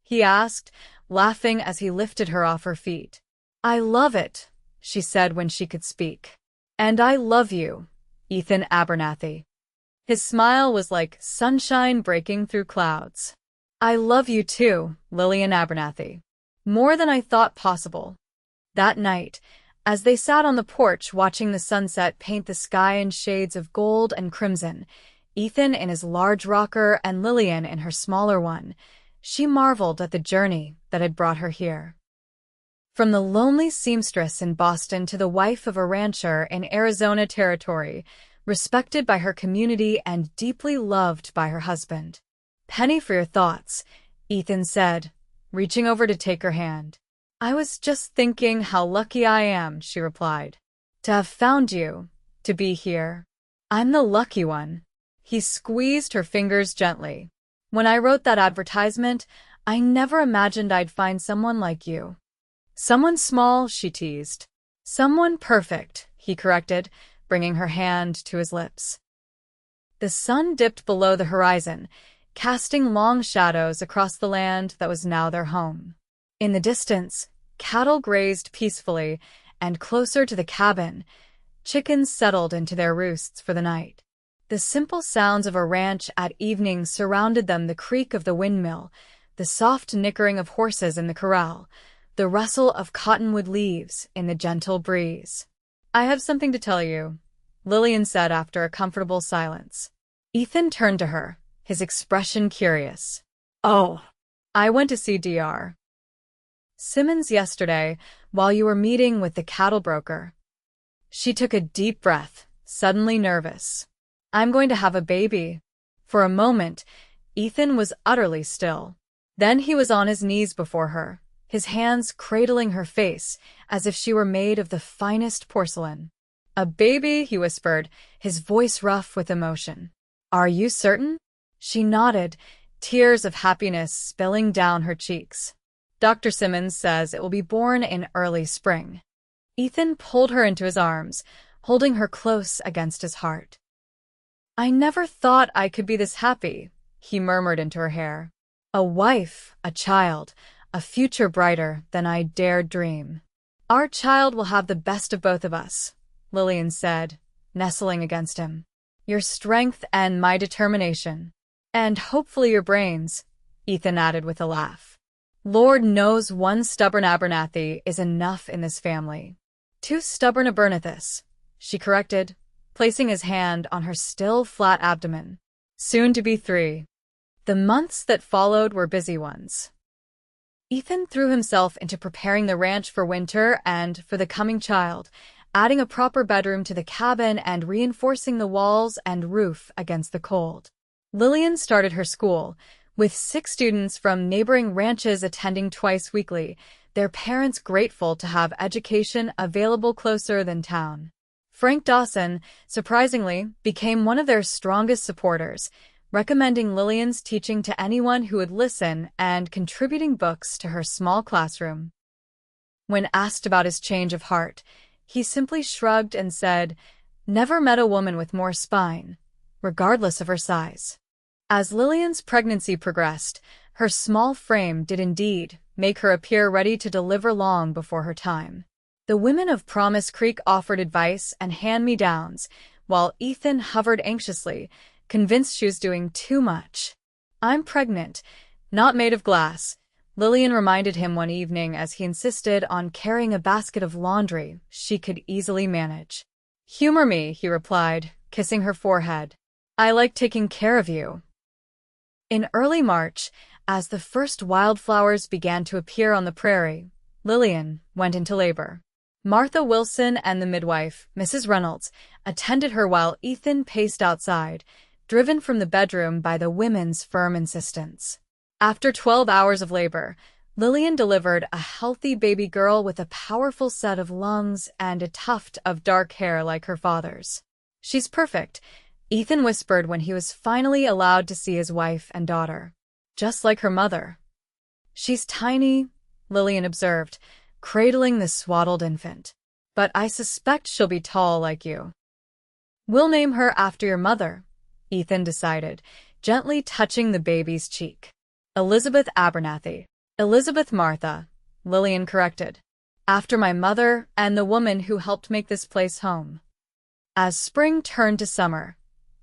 he asked, laughing as he lifted her off her feet. "I love it," she said when she could speak. "And I love you, Ethan Abernathy." His smile was like sunshine breaking through clouds. "I love you too, Lillian Abernathy. More than I thought possible." That night, as they sat on the porch watching the sunset paint the sky in shades of gold and crimson, Ethan in his large rocker and Lillian in her smaller one, she marveled at the journey that had brought her here. From the lonely seamstress in Boston to the wife of a rancher in Arizona Territory, respected by her community and deeply loved by her husband. "Penny for your thoughts," Ethan said, reaching over to take her hand. "I was just thinking how lucky I am," she replied. "To have found you, to be here. I'm the lucky one." He squeezed her fingers gently. "When I wrote that advertisement, I never imagined I'd find someone like you." "Someone small," she teased. "Someone perfect," he corrected, bringing her hand to his lips. The sun dipped below the horizon, casting long shadows across the land that was now their home. In the distance, cattle grazed peacefully, and closer to the cabin, chickens settled into their roosts for the night. The simple sounds of a ranch at evening surrounded them, the creak of the windmill, the soft nickering of horses in the corral, the rustle of cottonwood leaves in the gentle breeze. "I have something to tell you," Lillian said after a comfortable silence. Ethan turned to her, his expression curious. "Oh, I went to see Dr. Simmons yesterday while you were meeting with the cattle broker." She took a deep breath, suddenly nervous. "I'm going to have a baby." For a moment, Ethan was utterly still. Then he was on his knees before her, his hands cradling her face as if she were made of the finest porcelain. "A baby?" he whispered, his voice rough with emotion. "Are you certain?" She nodded, tears of happiness spilling down her cheeks. "Dr. Simmons says it will be born in early spring." Ethan pulled her into his arms, holding her close against his heart. "I never thought I could be this happy," he murmured into her hair. "A wife, a child, a future brighter than I dared dream." "Our child will have the best of both of us," Lillian said, nestling against him. "Your strength and my determination. And hopefully your brains," Ethan added with a laugh. "Lord knows one stubborn Abernathy is enough in this family." "Two stubborn Abernathys," she corrected, placing his hand on her still flat abdomen. "Soon to be 3. The months that followed were busy ones. Ethan threw himself into preparing the ranch for winter and for the coming child, adding a proper bedroom to the cabin and reinforcing the walls and roof against the cold. Lillian started her school, with 6 students from neighboring ranches attending twice weekly, their parents grateful to have education available closer than town. Frank Dawson, surprisingly, became one of their strongest supporters, recommending Lillian's teaching to anyone who would listen and contributing books to her small classroom. When asked about his change of heart, he simply shrugged and said, "Never met a woman with more spine, regardless of her size." As Lillian's pregnancy progressed, her small frame did indeed make her appear ready to deliver long before her time. The women of Promise Creek offered advice and hand-me-downs, while Ethan hovered anxiously, convinced she was doing too much. "I'm pregnant, not made of glass," Lillian reminded him one evening as he insisted on carrying a basket of laundry she could easily manage. "Humor me," he replied, kissing her forehead. "I like taking care of you." In early March, as the first wildflowers began to appear on the prairie, Lillian went into labor. Martha Wilson and the midwife, Mrs. Reynolds, attended her while Ethan paced outside, driven from the bedroom by the women's firm insistence. After 12 hours of labor, Lillian delivered a healthy baby girl with a powerful set of lungs and a tuft of dark hair like her father's. "She's perfect," Ethan whispered when he was finally allowed to see his wife and daughter. "Just like her mother." "She's tiny," Lillian observed, cradling the swaddled infant. "But I suspect she'll be tall like you." "We'll name her after your mother," Ethan decided, gently touching the baby's cheek. "Elizabeth Abernathy." "Elizabeth Martha," Lillian corrected. "After my mother and the woman who helped make this place home." As spring turned to summer,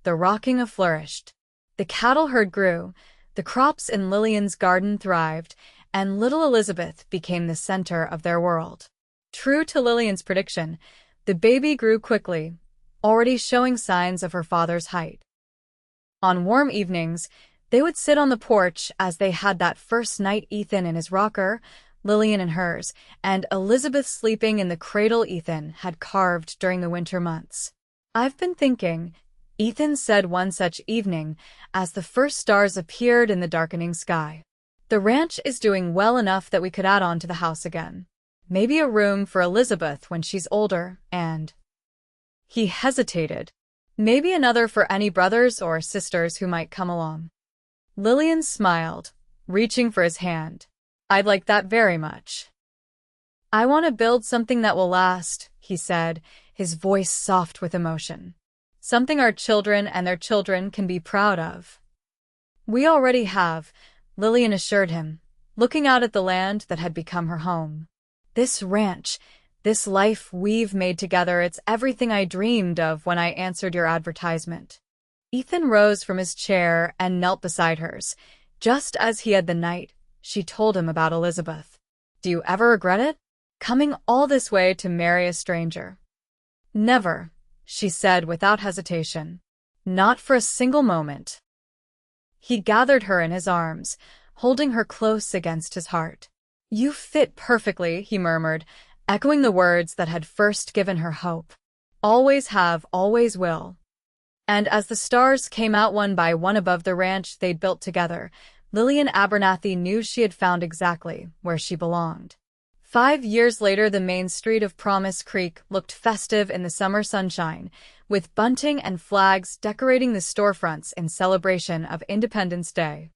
the rocking flourished. The cattle herd grew, the crops in Lillian's garden thrived, and little Elizabeth became the center of their world. True to Lillian's prediction, the baby grew quickly, already showing signs of her father's height. On warm evenings, they would sit on the porch as they had that first night, Ethan in his rocker, Lillian in hers, and Elizabeth sleeping in the cradle Ethan had carved during the winter months. "I've been thinking," Ethan said one such evening as the first stars appeared in the darkening sky. "The ranch is doing well enough that we could add on to the house again. Maybe a room for Elizabeth when she's older, and—" He hesitated. "Maybe another for any brothers or sisters who might come along." Lillian smiled, reaching for his hand. "I'd like that very much." "I want to build something that will last," he said, his voice soft with emotion. "Something our children and their children can be proud of." "We already have," Lillian assured him, looking out at the land that had become her home. "This ranch, this life we've made together, it's everything I dreamed of when I answered your advertisement." Ethan rose from his chair and knelt beside hers, just as he had the night she told him about Elizabeth. "Do you ever regret it? Coming all this way to marry a stranger?" "Never," she said without hesitation. "Not for a single moment." He gathered her in his arms, holding her close against his heart. "You fit perfectly," he murmured, echoing the words that had first given her hope. "Always have, always will." And as the stars came out one by one above the ranch they'd built together, Lillian Abernathy knew she had found exactly where she belonged. 5 years later, the main street of Promise Creek looked festive in the summer sunshine, with bunting and flags decorating the storefronts in celebration of Independence Day.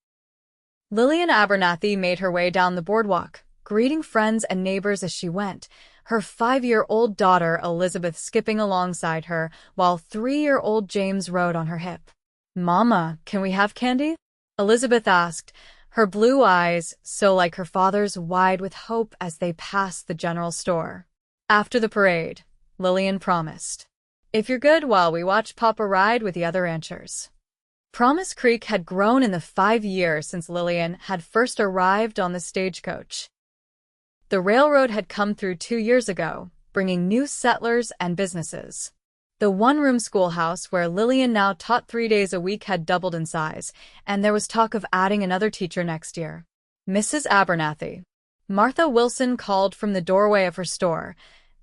Lillian Abernathy made her way down the boardwalk, greeting friends and neighbors as she went, her 5-year-old daughter Elizabeth skipping alongside her, while 3-year-old James rode on her hip. "Mama, can we have candy?" Elizabeth asked, her blue eyes, so like her father's, wide with hope as they passed the general store. "After the parade," Lillian promised. "If you're good while we watch Papa ride with the other ranchers." Promise Creek had grown in the 5 years since Lillian had first arrived on the stagecoach. The railroad had come through 2 years ago, bringing new settlers and businesses. The one-room schoolhouse where Lillian now taught 3 days a week had doubled in size, and there was talk of adding another teacher next year. Mrs. Abernathy, Martha Wilson called from the doorway of her store,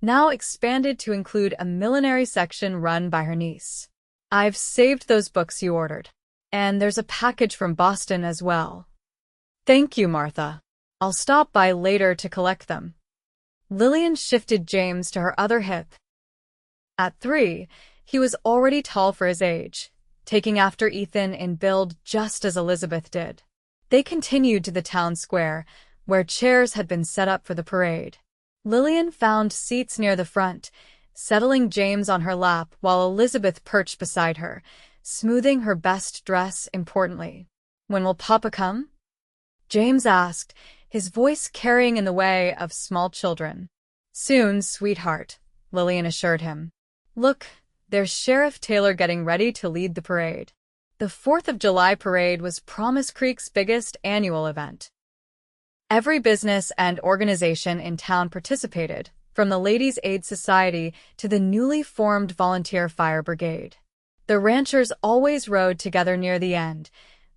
now expanded to include a millinery section run by her niece. "I've saved those books you ordered. And there's a package from Boston as well." "Thank you, Martha. I'll stop by later to collect them." Lillian shifted James to her other hip. At 3, he was already tall for his age, taking after Ethan in build just as Elizabeth did. They continued to the town square, where chairs had been set up for the parade. Lillian found seats near the front, settling James on her lap while Elizabeth perched beside her, smoothing her best dress importantly. "When will Papa come?" James asked, his voice carrying in the way of small children. "Soon, sweetheart," Lillian assured him. "Look, there's Sheriff Taylor getting ready to lead the parade." The 4th of July parade was Promise Creek's biggest annual event. Every business and organization in town participated, from the Ladies' Aid Society to the newly formed Volunteer Fire Brigade. The ranchers always rode together near the end,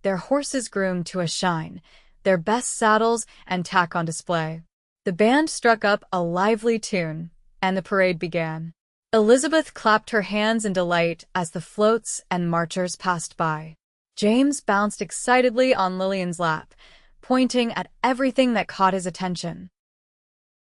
their horses groomed to a shine, their best saddles and tack on display. The band struck up a lively tune, and the parade began. Elizabeth clapped her hands in delight as the floats and marchers passed by. James bounced excitedly on Lillian's lap, pointing at everything that caught his attention.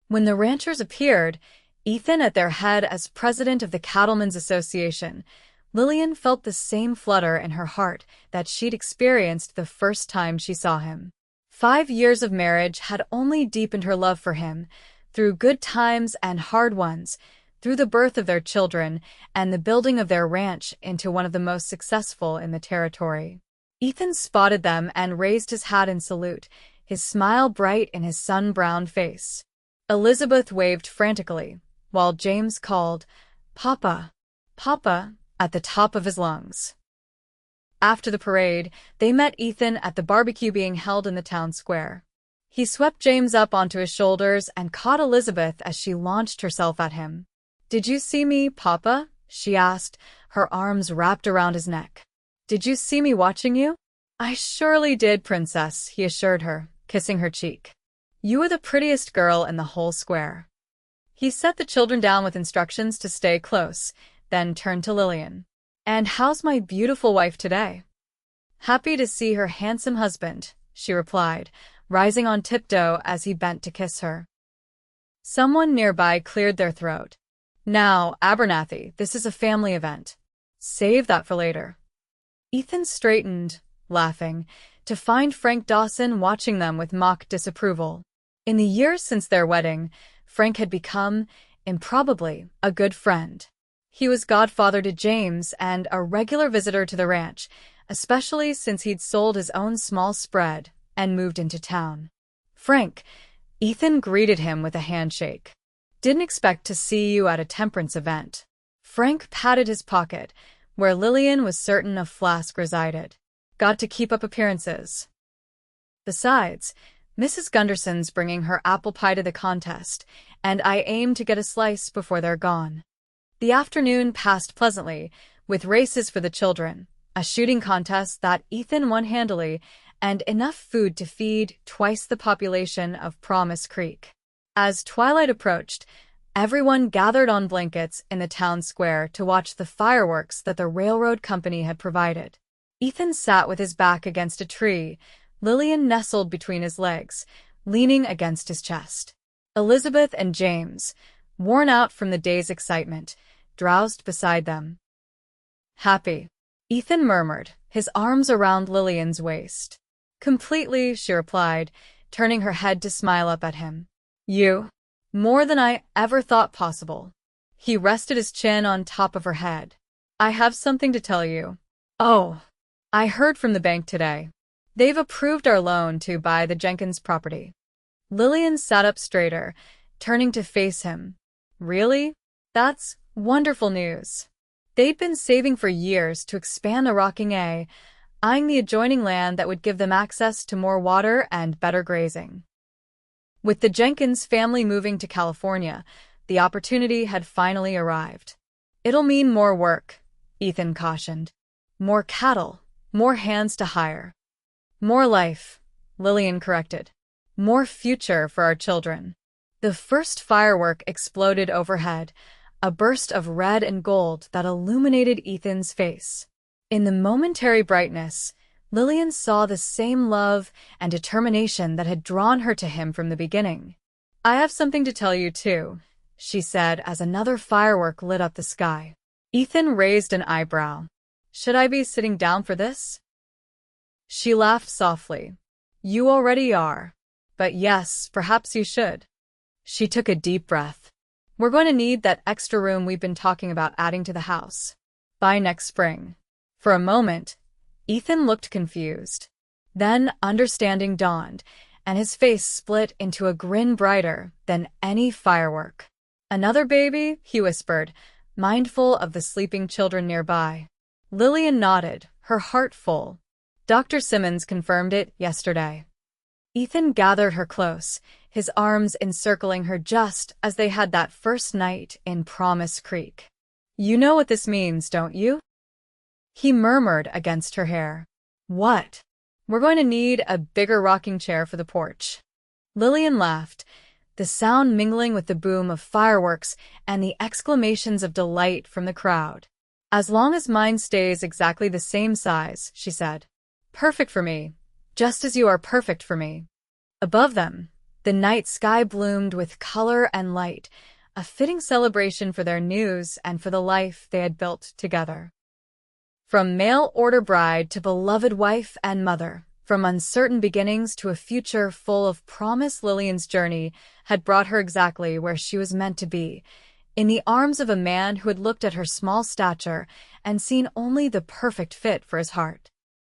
When the ranchers appeared, Ethan at their head as president of the Cattlemen's Association, Lillian felt the same flutter in her heart that she'd experienced the first time she saw him. 5 years of marriage had only deepened her love for him, through good times and hard ones, through the birth of their children and the building of their ranch into one of the most successful in the territory. Ethan spotted them and raised his hat in salute, his smile bright in his sun-browned face. Elizabeth waved frantically, while James called, "Papa, Papa," at the top of his lungs. After the parade, they met Ethan at the barbecue being held in the town square. He swept James up onto his shoulders and caught Elizabeth as she launched herself at him. "Did you see me, Papa?" she asked, her arms wrapped around his neck. "Did you see me watching you?" "I surely did, Princess," he assured her, kissing her cheek. "You are the prettiest girl in the whole square." He set the children down with instructions to stay close, then turned to Lillian. "And how's my beautiful wife today?" "Happy to see her handsome husband," she replied, rising on tiptoe as he bent to kiss her. Someone nearby cleared their throat. "Now, Abernathy, this is a family event. Save that for later." Ethan straightened, laughing, to find Frank Dawson watching them with mock disapproval. In the years since their wedding, Frank had become, improbably, a good friend. He was godfather to James and a regular visitor to the ranch, especially since he'd sold his own small spread and moved into town. "Frank," Ethan greeted him with a handshake. "Didn't expect to see you at a temperance event." Frank patted his pocket, where Lillian was certain a flask resided. "Got to keep up appearances. Besides, Mrs. Gunderson's bringing her apple pie to the contest, and I aim to get a slice before they're gone." The afternoon passed pleasantly, with races for the children, a shooting contest that Ethan won handily, and enough food to feed twice the population of Promise Creek. As twilight approached, everyone gathered on blankets in the town square to watch the fireworks that the railroad company had provided. Ethan sat with his back against a tree, Lillian nestled between his legs, leaning against his chest. Elizabeth and James, worn out from the day's excitement, drowsed beside them. "Happy," Ethan murmured, his arms around Lillian's waist. "Completely," she replied, turning her head to smile up at him. "You? More than I ever thought possible." He rested his chin on top of her head. "I have something to tell you." "Oh, I heard from the bank today. They've approved our loan to buy the Jenkins property." Lillian sat up straighter, turning to face him. "Really? That's wonderful news." They'd been saving for years to expand the Rocking A, eyeing the adjoining land that would give them access to more water and better grazing. With the Jenkins family moving to California, the opportunity had finally arrived. "It'll mean more work," Ethan cautioned. "More cattle, more hands to hire. More life," Lillian corrected. "More future for our children." The first firework exploded overhead, a burst of red and gold that illuminated Ethan's face. In the momentary brightness, Lillian saw the same love and determination that had drawn her to him from the beginning. "I have something to tell you, too," she said as another firework lit up the sky. Ethan raised an eyebrow. Should I be sitting down for this? She laughed softly. You already are. But yes, perhaps you should. She took a deep breath. We're going to need that extra room we've been talking about adding to the house. By next spring. For a moment, Ethan looked confused. Then understanding dawned, and his face split into a grin brighter than any firework. Another baby? He whispered, mindful of the sleeping children nearby. Lillian nodded, her heart full. Dr. Simmons confirmed it yesterday. Ethan gathered her close, his arms encircling her just as they had that first night in Promise Creek. You know what this means, don't you? He murmured against her hair. What? We're going to need a bigger rocking chair for the porch. Lillian laughed, the sound mingling with the boom of fireworks and the exclamations of delight from the crowd. As long as mine stays exactly the same size, she said. Perfect for me, just as you are perfect for me. Above them, the night sky bloomed with color and light, a fitting celebration for their news and for the life they had built together. From mail-order bride to beloved wife and mother, from uncertain beginnings to a future full of promise, Lillian's journey had brought her exactly where she was meant to be, in the arms of a man who had looked at her small stature and seen only the perfect fit for his heart.